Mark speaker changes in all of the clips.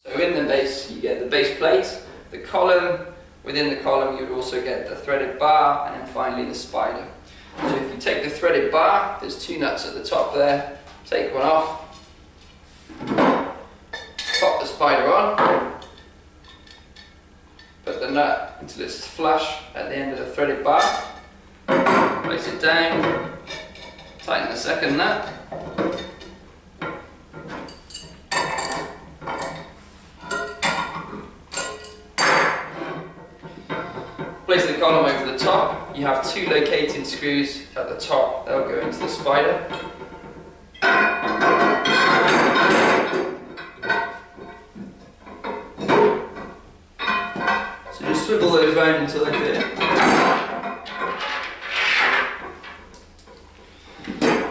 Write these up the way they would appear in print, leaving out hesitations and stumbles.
Speaker 1: So in the base you get the base plate, the column, within the column you would also get the threaded bar, and then finally the spider. So if you take the threaded bar, there's two nuts at the top there, take one off, pop the spider on, put the nut until it's flush at the end of the threaded bar, place it down, tighten the second nut, place the column over the top. You have two locating screws at the top, they'll go into the spider. So just swivel those round until they fit.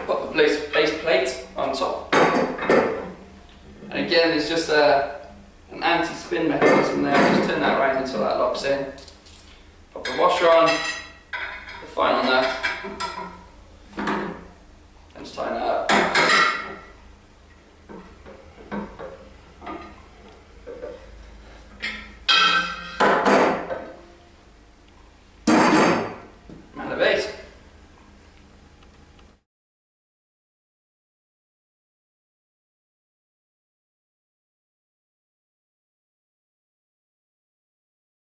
Speaker 1: Pop the base plate on top. And again, there's just an anti-spin mechanism there, just turn that around until that locks in. Pop the washer on, the final nut, and just tighten that up. Madre base.